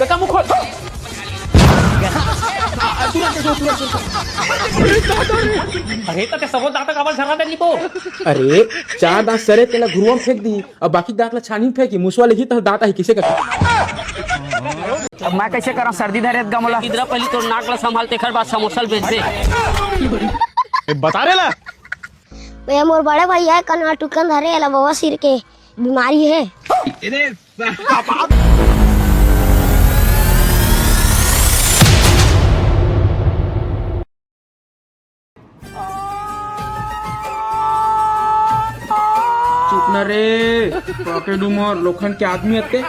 काका मुख खोल। अरे तर ते सबोत दात काबर झरा दे लिपो। अरे 4 दांत सरे त्याला घुरवून फेक दी और बाकी दांतला छानीन फेकी मुसवाले ही तो दांत आहे किसे का अब मैं कैसे करा सर्दी धरे गमला इधर पहले तो नाक ला संभालते खर बाद समोसा बेच दे। बता रे ला भैया मोर बड़े भैया कना टुकन धरे ला बाबा सिर के बीमारी है। चुप ना रे पॉकेट उमर लोखंड के आदमी आते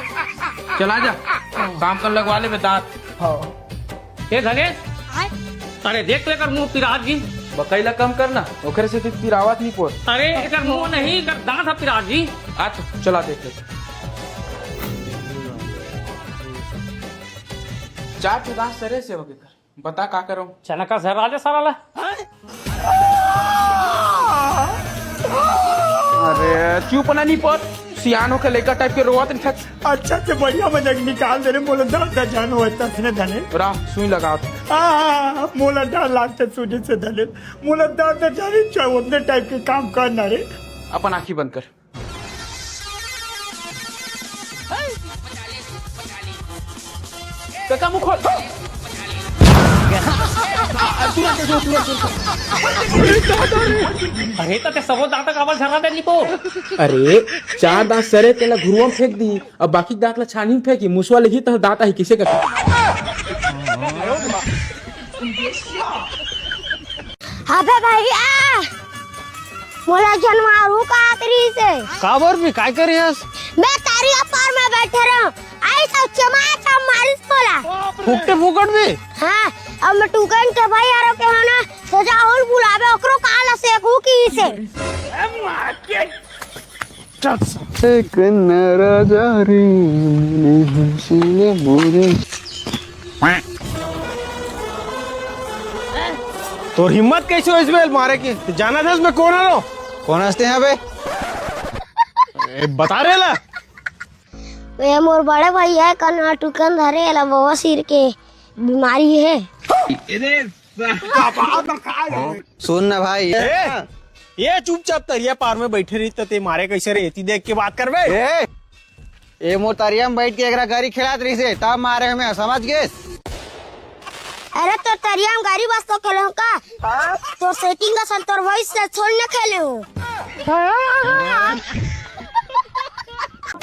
चला जा काम कर लगवा ले बे दांत। ए धनेश अरे देख लेकर मुंह पिराज जी। बकैला कम करना ओकरे से फिर आवाज नहीं पोर। अरे एकर मुंह नहीं एकर दांत है पिराज जी। अच्छा चला देख ले 4 तो दांत सरे से होके कर बता का करो। चना का जहर राजा सारा ला। अरे चुप ना नहीं पोर सियानो के लेकर टाइप के रोवत नहीं थक। अच्छा से बढ़िया मजाक निकाल दे रे मोला दादा जानो होता से धने रा सुई लगाओ मोला डर लागते सूझे से धने मोला दादा जाने चाहिए उतने टाइप के काम करना रे। अपन आंखें बंद कर। काका मुख खोल। अरे तर ते सबोत दात काबर झरा दे लिपो। अरे 4 दांत सरे त्याला घुरवून फेक दी और बाकी दांतला छानीन फेकी मुसवाले ही तो दांत आहे किसे का अबे भैया मोला जनवारू का आतरी से काबर भी काय करियस मैं तारी अपार में बैठे रहूं ऐसा चमाचा मारिस मोला फुकटे फुकट भी। हां अब मैं टुकन के भाई यारो के होना सजाहुल बुलावे ओकरो काला से कू की से तो हिम्मत कैसे हो इस बेल मारे की जाना था उसमें कौन आलो कौन हंसते हैं बे बता रे ला भैया मोर बड़े भैया कना टुकन धरे ला बाबा सिर के बीमारी है। सुन ना भाई ये चुपचाप तरिया पार में बैठे रही तो ते मारे कैसे रेती देख के बात करबे। ये मोर तरिया में बैठ के एकरा गाड़ी खिलात रही से तब मारे हमें समझ गए। अरे तो तरिया में गाड़ी बस तो खेलो का तो सेटिंग का संतर वॉइस से छोड़ने खेले हो।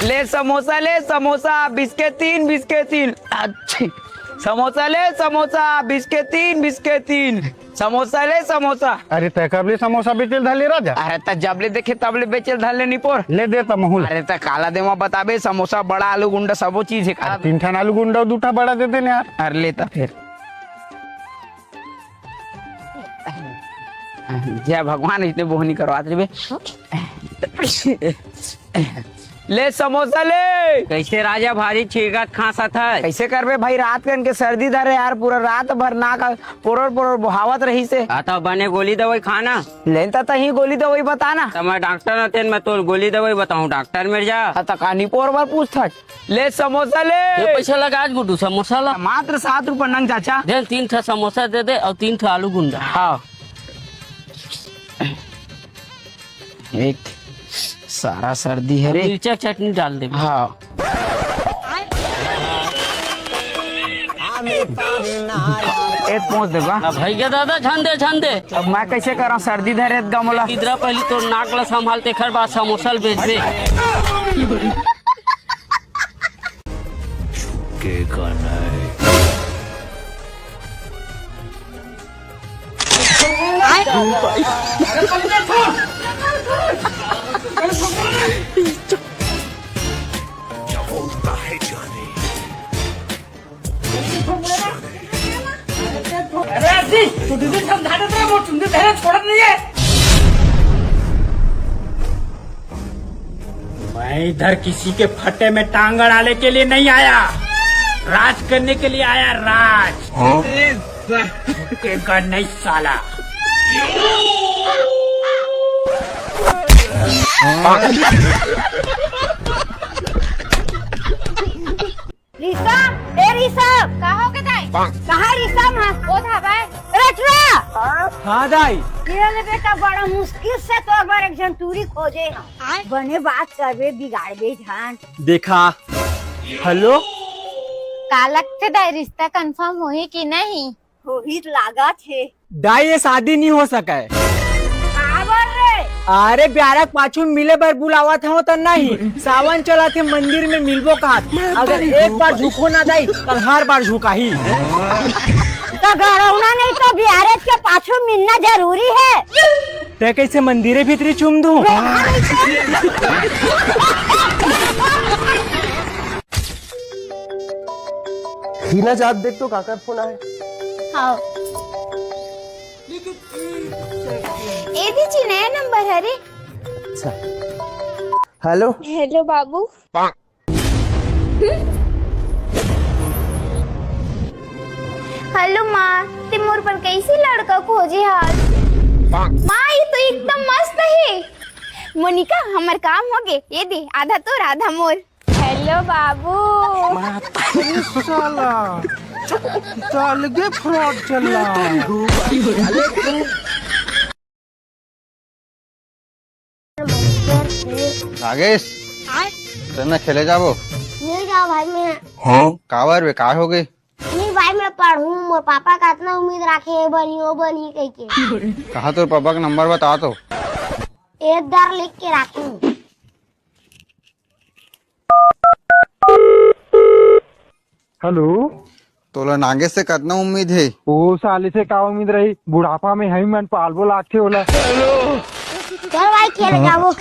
ले समोसा बिस्किट 3 अच्छी समोसा ले समोसा बिस्किट 3 समोसा ले समोसा। अरे तय कबले समोसा बेचल धाले राजा अरे त जबले देखे तबले बेचल धरले निपोर ले देता महूल। अरे त काला देवा बताबे समोसा बड़ा आलू गुंडा सबो चीज है का 3 ठान आलू गुंडा 2 ठा बड़ा देते ने यार। अरे लेता फिर जय भगवान इतने बोहनी करवाते रे बे। ले समोसा ले कैसे राजा भारी छीगत खासा था कैसे करबे भाई रात कन के सर्दी धरे यार पूरा रात भर ना का पोरर बहावत रही से आता बने गोली दवाई खाना लेता तही गोली दवाई बताना तो मैं डॉक्टर नतेन मैं तो गोली दवाई बताऊं डॉक्टर मेरे जा आता कहानी पोर बार पूछता ले समोसा ले पैसा लगा आज गुड्डू समोसा ला मात्र 7 रुपए नंग चाचा दे 3 ठा समोसा दे दे और 3 ठा आलू गुंडा। हाँ एक सारा सर्दी है रे मिर्चा चटनी डाल दे। हाँ एक पहुंच देगा भैया दादा छान दे अब मैं कैसे करा सर्दी धरे गमला इधर पहले तो नाक ला संभालते खर बाद समोसा बेच दे। मैं इधर किसी के फटे में टांग अड़ाने के लिए नहीं आया राज करने के लिए आया राज। झुकेगा नहीं साला। रिश्ता ए कहाँ रिश्ता में वो था भाई रचना। हाँ दाई। ये बेटा बड़ा मुश्किल से तो बार एक जन तूरी खोजे बने बात करबे बिगाड़ दे जान। देखा। हेलो कालक से दाई रिश्ता कंफर्म हुई कि नहीं? होही लागत है। दाई ये शादी नहीं हो सका है। अरे ब्यारक पाछू मिले बार बुलावा था तो नहीं सावन चला थे मंदिर में मिलबो का। अगर एक बार झुको ना दाई कल हर बार झुका ही। तो गरौना नहीं तो बिहार के पाछू मिलना जरूरी है। ते कैसे मंदिरे भीतरी चुम दूं? हिना जात देख तो काकर फोन आए। हाँ। ए दीजिए नया नंबर है रे। अच्छा हेलो हेलो बाबू। हेलो माँ ते मोर पर कैसी लड़का खोजे हाल? माँ ये तो एकदम मस्त है। मोनिका हमार काम हो गए ये दे आधा तो आधा मोर। हेलो बाबू। चल गे फ्रॉड चल नागेश चलना खेले जाबो। नहीं जाओ भाई मैं कावर वे का हो गई। नहीं भाई मैं पढ़ूं मोर पापा का इतना उम्मीद रखे बनी ओ बनी कह के। कहा तो पापा का नंबर बता तो। एक बार लिख के रखूं। हेलो तोला नागेश से कितना उम्मीद है। ओ साले से का उम्मीद रही बुढ़ापा में है मन पालबो लागते होला। चल भाई खेल जाओ।